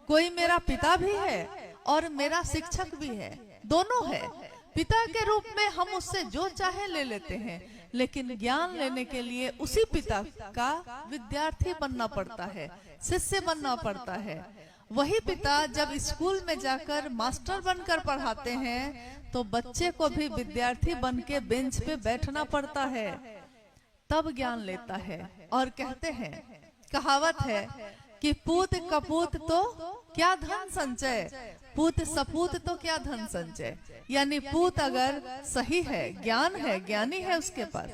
कोई मेरा पिता भी है और मेरा शिक्षक भी है, दोनों है। पिता के रूप में हम उससे जो चाहे ले लेते हैं, लेकिन ज्ञान लेने के लिए उसी पिता का विद्यार्थी बनना पड़ता है, शिष्य बनना पड़ता है। वही पिता जब स्कूल में जाकर मास्टर बनकर पढ़ाते हैं तो बच्चे को भी विद्यार्थी बन के बेंच पे बैठना पड़ता है, तब ज्ञान लेता है। और कहते हैं, कहावत है कि पूत कपूत तो क्या धन संचय, पूत सपूत तो क्या धन संचय। यानी पूत अगर सही है, ज्ञान है, ज्ञानी है उसके पास,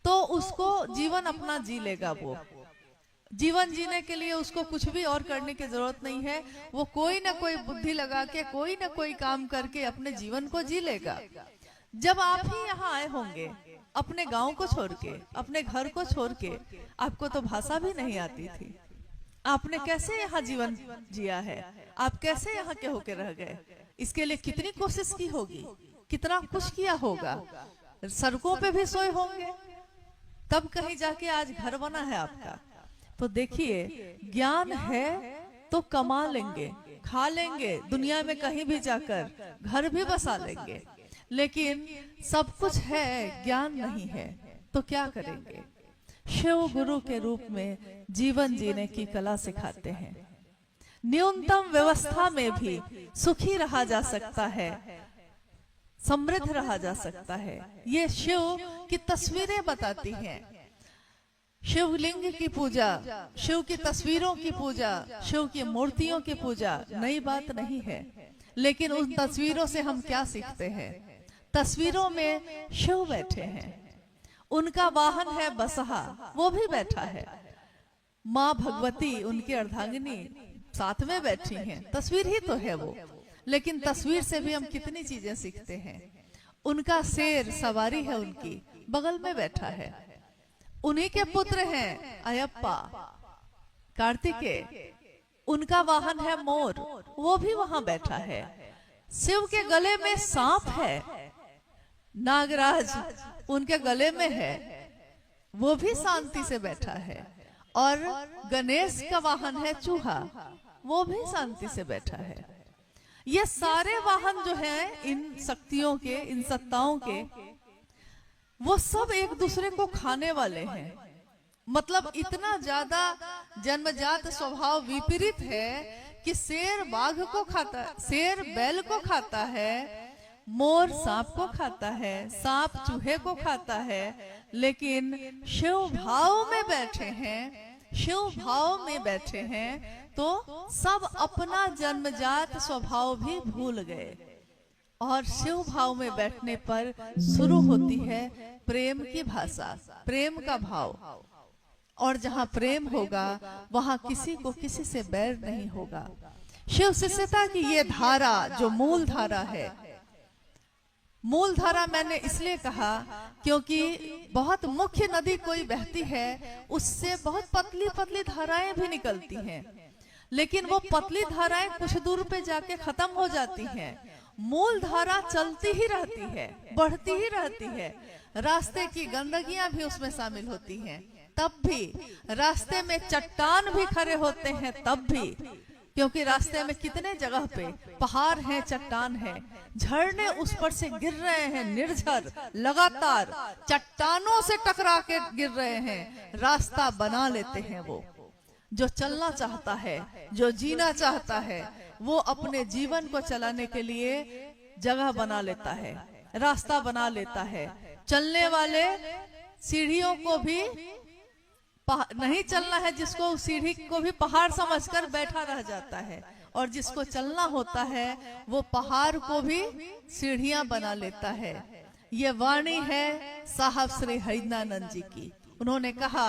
तो उसको जीवन अपना जी लेगा। वो जीवन जीने के लिए उसको कुछ भी और करने की जरूरत नहीं है। वो कोई ना कोई बुद्धि लगा के, कोई ना कोई काम करके अपने जीवन को जी लेगा। जब आप ही यहाँ आए होंगे अपने गांव को छोड़ के, अपने घर को छोड़ के, आपको तो भाषा भी नहीं आती थी, आपने कैसे यहाँ जीवन जिया है, आप कैसे यहाँ के होके रह गए? इसके लिए कितनी कोशिश की होगी, कितना कुछ किया होगा, सड़कों पे भी सोए होंगे, तब कहीं जाके आज घर बना है आपका। तो देखिए, ज्ञान है तो कमा लेंगे, खा लेंगे, दुनिया में कहीं भी जाकर घर भी बसा लेंगे, लेकिन सब कुछ है, ज्ञान नहीं है तो क्या करेंगे? शिव गुरु के रूप में जीवन जीने की कला सिखाते हैं। न्यूनतम व्यवस्था में भी सुखी रहा जा सकता है, समृद्ध रहा जा सकता है। ये शिव की तस्वीरें बताती हैं। शिवलिंग की पूजा, शिव की तस्वीरों की पूजा, शिव की मूर्तियों की पूजा नई बात नहीं है, लेकिन उन तस्वीरों से हम क्या सीखते हैं? तस्वीरों में शिव बैठे हैं, उनका वाहन है बसहा, वो भी बैठा है, माँ भगवती उनकी अर्धांगिनी साथ में बैठी हैं, तस्वीर ही तो है वो। लेकिन तस्वीर से भी हम कितनी चीजें सीखते हैं। उनका शेर सवारी है, उनकी बगल में बैठा है, उन्हीं के पुत्र हैं अयप्पा कार्तिकेय, उनका वाहन है मोर, वो भी वहां बैठा है। शिव के गले में सांप है, नागराज उनके गले में है, वो भी शांति से बैठा है। और गणेश का वाहन है चूहा, वो भी शांति से बैठा है। ये सारे वाहन जो हैं इन शक्तियों के, इन सत्ताओं के, वो सब एक दूसरे को खाने वाले हैं। मतलब इतना ज्यादा जन्मजात स्वभाव विपरीत है कि शेर बाघ को खाता है, शेर बैल को खाता है, मोर सांप को खाता है, सांप चूहे को खाता है, लेकिन शिव भाव में बैठे हैं, शिव भाव में बैठे हैं तो सब अपना जन्मजात स्वभाव भी भूल गए। और शिव भाव में बैठने पर शुरू होती है प्रेम की भाषा, प्रेम का भाव। और जहाँ प्रेम होगा वहाँ किसी को किसी से बैर नहीं होगा। शिव शिष्यता की ये धारा जो मूल धारा है, मूल धारा मैंने इसलिए कहा क्योंकि बहुत मुख्य नदी कोई बहती है, उससे बहुत पतली पतली धाराएं भी निकलती हैं, लेकिन वो पतली धाराएं कुछ दूर पे जाके खत्म हो जाती हैं। मूल धारा चलती ही रहती है, बढ़ती ही रहती है। रास्ते की गंदगियां भी उसमें शामिल होती हैं, तब भी रास्ते में चट्टान भी खड़े होते हैं, तब भी, क्योंकि रास्ते में कितने जगह पे पहाड़ हैं, चट्टान है, झरने उस पर से गिर रहे हैं, निर्झर लगातार चट्टानों से टकरा के गिर रहे हैं। रास्ता बना लेते हैं वो। जो चलना चाहता है, जो जीना चाहता है, वो अपने जीवन को चलाने के लिए जगह बना लेता है, रास्ता बना लेता है। चलने वाले सीढ़ियों को भी नहीं चलना है, जिसको सीढ़ी को भी पहाड़ समझकर बैठा रह जाता है, और जिसको चलना होता है वो पहाड़ को भी सीढ़ियां बना लेता है। ये वाणी है साहब श्री हरिनानंद जी की। उन्होंने कहा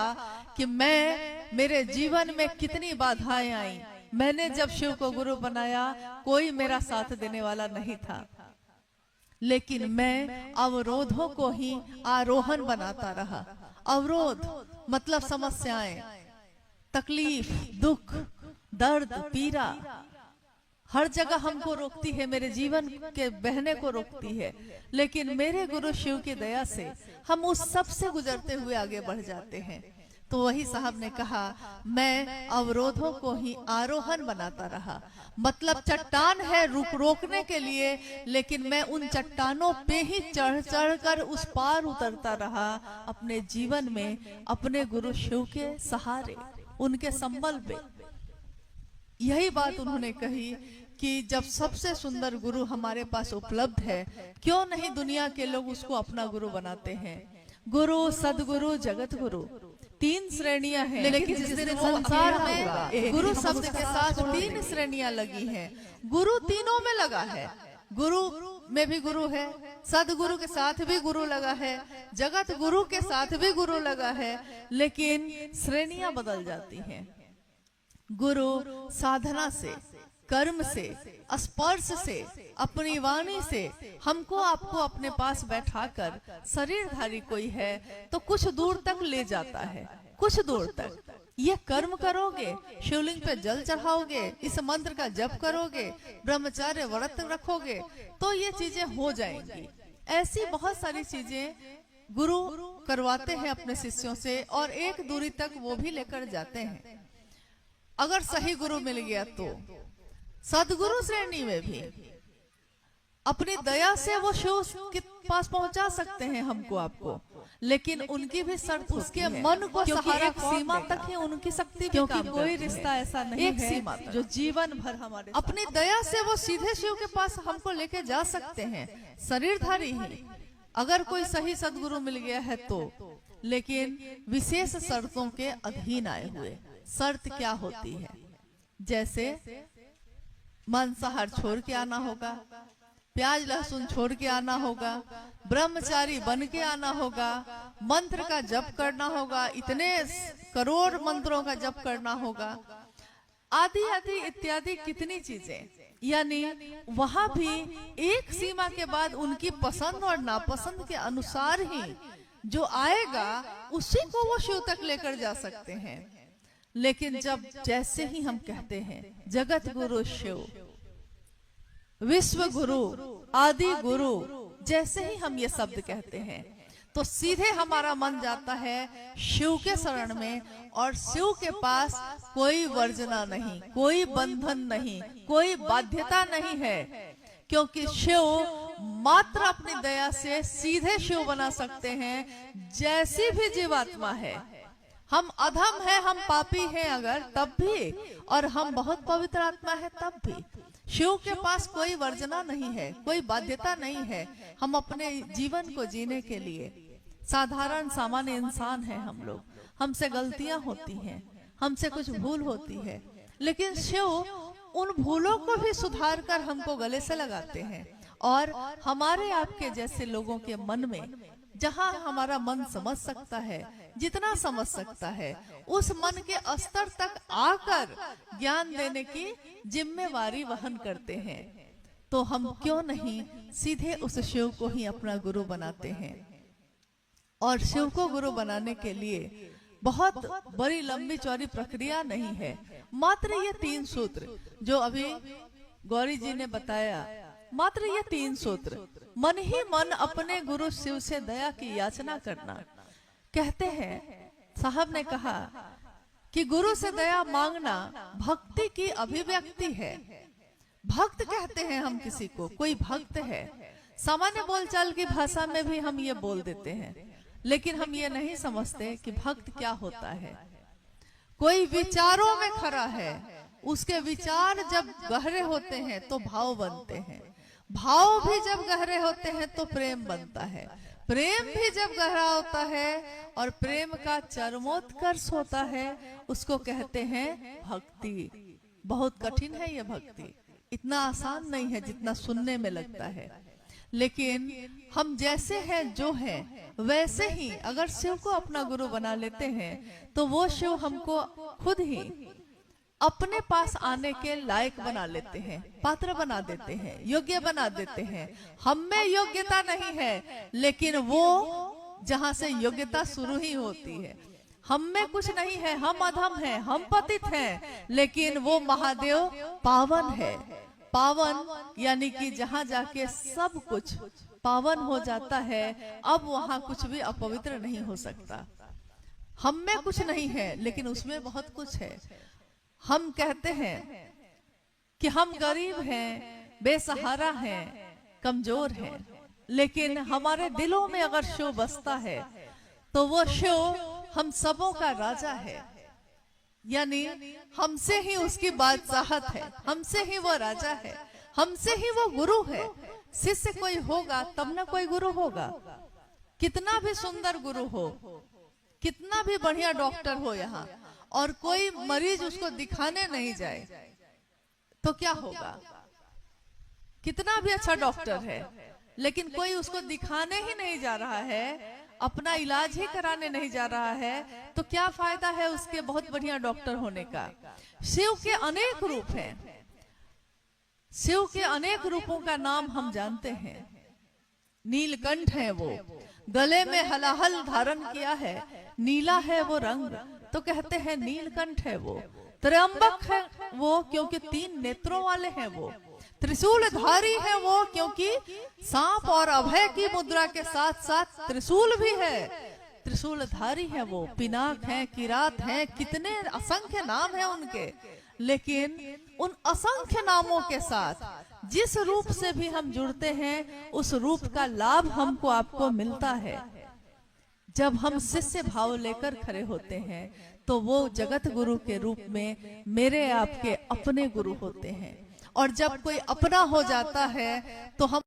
कि मेरे जीवन में कितनी बाधाएं आई, मैंने जब शिव को गुरु बनाया कोई मेरा साथ देने वाला नहीं था, लेकिन मैं अवरोधों को ही आरोहण बनाता रहा। अवरोध मतलब समस्याएं, तकलीफ, दुख, दर्द, पीड़ा हर जगह हमको रोकती है, मेरे जीवन के बहने को रोकती है, लेकिन मेरे गुरु शिव की दया से हम उस सब से गुजरते हुए आगे बढ़ जाते हैं। तो वही साहब ने कहा, मैं अवरोधों को ही आरोहण बनाता रहा। मतलब चट्टान है रोकने के लिए, लेकिन मैं उन चट्टानों पे ही चढ़ चढ़ कर उस पार उतरता रहा, अपने जीवन में अपने गुरु शिव के सहारे, उनके संबल पे। यही बात उन्होंने कही कि जब सबसे सुंदर गुरु हमारे पास उपलब्ध है, क्यों नहीं दुनिया के लोग उसको अपना गुरु बनाते हैं। गुरु, सदगुरु, जगत गुरु, 3 श्रेणियां हैं, लेकिन जिस दिन संसार में गुरु शब्द के साथ 3 श्रेणियां लगी हैं। गुरु तीनों में लगा है, गुरु में भी गुरु है, सदगुरु के साथ भी गुरु लगा है, जगत गुरु के साथ भी गुरु लगा है, लेकिन श्रेणियां बदल जाती हैं। गुरु साधना से, कर्म से, स्पर्श से, अपनी वाणी से हमको आपको अपने पास बैठाकर, शरीरधारी कोई है तो कुछ दूर तक ले जाता है, कुछ दूर तक। ये कर्म करोगे, शिवलिंग पे जल चढ़ाओगे, इस मंत्र का जप करोगे, ब्रह्मचर्य व्रत रखोगे, तो ये चीजें हो जाएंगी। ऐसी बहुत सारी चीजें गुरु करवाते हैं अपने शिष्यों से, और एक दूरी तक वो भी लेकर जाते हैं। अगर सही गुरु मिल गया तो सदगुरु श्रेणी में भी अपनी दया से वो शिव के पास पहुंचा सकते हैं हमको आपको, लेकिन उनकी भी शर्त उसके मन को सहारा, एक सीमा तक ही उनकी शक्ति, क्योंकि कोई रिश्ता ऐसा नहीं एक है सीमा जो जीवन भर हमारे अपनी दया से वो सीधे शिव के पास हमको लेके जा सकते हैं, शरीरधारी ही, अगर कोई सही सदगुरु मिल गया है तो। लेकिन विशेष शर्तों के अधीन आए हुए। शर्त क्या होती है? जैसे मांसाहार छोड़ के आना होगा, प्याज लहसुन छोड़ के आना होगा, ब्रह्मचारी बन के आना होगा, मंत्र का जप करना होगा, इतने करोड़ मंत्रों का जप करना होगा, आदि आदि इत्यादि कितनी चीजें। यानी वहां भी एक सीमा के बाद उनकी पसंद और नापसंद के अनुसार ही जो आएगा उसी को वो शिव तक लेकर जा सकते हैं। लेकिन जब जैसे ही हम कहते हैं जगत गुरु शिव, विश्व गुरु, आदि गुरु, जैसे ही हम ये शब्द कहते हैं तो सीधे हमारा मन जाता है शिव के शरण में, और शिव के पास कोई वर्जना नहीं, कोई बंधन नहीं, कोई बाध्यता नहीं है, क्योंकि शिव मात्र अपनी दया से सीधे शिव बना सकते हैं। जैसी भी जीवात्मा है, हम अधम है, हम पापी हैं अगर, तब भी, और हम बहुत पवित्र आत्मा है तब भी, शिव के पास कोई वर्जना नहीं है, कोई बाध्यता नहीं है। हम अपने जीवन को जीने के लिए साधारण सामान्य इंसान हैं हम लोग, हमसे गलतियां होती हैं, हमसे कुछ भूल होती है, लेकिन शिव उन भूलों को भी सुधार कर हमको गले से लगाते हैं। और हमारे आपके जैसे लोगों के मन में, जहां हमारा मन समझ सकता है, जितना समझ सकता है, उस मन के स्तर तक आकर ज्ञान देने की जिम्मेवारी वहन करते हैं। तो हम क्यों नहीं सीधे उस शिव को ही अपना गुरु बनाते हैं। और शिव को गुरु बनाने के लिए बहुत बड़ी लंबी चौड़ी प्रक्रिया नहीं है, मात्र ये 3 सूत्र जो अभी गौरी जी ने बताया, मात्र ये 3 सूत्र। मन ही मन अपने गुरु शिव से दया की याचना करना। कहते हैं, साहब ने कहा कि गुरु से दया मांगना भक्ति की अभिव्यक्ति है। भक्त कहते हैं हम किसी को, कोई भक्त है। सामान्य बोलचाल की भाषा में भी हम ये बोल देते हैं, लेकिन हम ये नहीं समझते कि भक्त क्या होता है। कोई विचारों में खरा है, उसके विचार जब गहरे होते हैं तो भाव बनते हैं, भाव भी जब गहरे होते हैं तो प्रेम बनता है, प्रेम भी जब गहरा होता है और प्रेम का चरमोत्कर्ष होता है, उसको कहते हैं भक्ति। बहुत कठिन है ये भक्ति, इतना आसान नहीं है जितना सुनने में लगता है। लेकिन हम जैसे हैं जो हैं वैसे ही अगर शिव को अपना गुरु बना लेते हैं तो वो शिव हमको खुद ही अपने पास आने के लायक बना लेते हैं, पात्र बना देते हैं, योग्य बना देते हैं। हम में योग्यता नहीं है, लेकिन वो जहां से योग्यता शुरू ही होती है। हम में कुछ नहीं है, हम अधम हैं, हम पतित हैं, लेकिन वो महादेव पावन है। पावन यानी कि जहां जाके सब कुछ पावन हो जाता है, अब वहां कुछ भी अपवित्र नहीं हो सकता। हम में कुछ नहीं है, लेकिन उसमें बहुत कुछ है। हम कहते हैं कि हम गरीब हैं, बेसहारा हैं, कमजोर हैं, लेकिन हमारे दिलों में अगर शिव बसता है तो वो शिव हम सबों का राजा है। यानी हमसे ही उसकी बादशाहत है, हमसे ही वो राजा है, हमसे ही वो गुरु है। शिष्य कोई होगा तब ना कोई गुरु होगा। कितना भी सुंदर गुरु हो, कितना भी बढ़िया डॉक्टर हो यहाँ, और कोई मरीज उसको दिखाने नहीं जाए तो क्या होगा? कितना भी अच्छा डॉक्टर है लेकिन कोई उसको दिखाने ही नहीं जा रहा है, अपना इलाज ही कराने नहीं जा रहा है, तो क्या फायदा है उसके बहुत बढ़िया डॉक्टर होने का? शिव के अनेक रूप हैं, शिव के अनेक रूपों का नाम हम जानते हैं। नीलकंठ है वो, गले में हलाहल धारण किया है, नीला है वो रंग तो कहते हैं नीलकंठ है वो। त्रयंबक है वो क्योंकि 3 नेत्रों वाले हैं वो। त्रिशूलधारी है वो क्योंकि सांप और अभय की मुद्रा के साथ साथ त्रिशूल भी है। त्रिशूलधारी है वो। पिनाक है, किरात है, कितने असंख्य नाम है उनके, लेकिन उन असंख्य नामों के साथ जिस रूप से भी हम जुड़ते हैं उस रूप का लाभ हमको आपको मिलता है। जब हम शिष्य भाव लेकर खड़े होते हैं तो वो जगत गुरु के रूप में मेरे आपके अपने गुरु होते हैं, और जब कोई अपना हो जाता है तो हम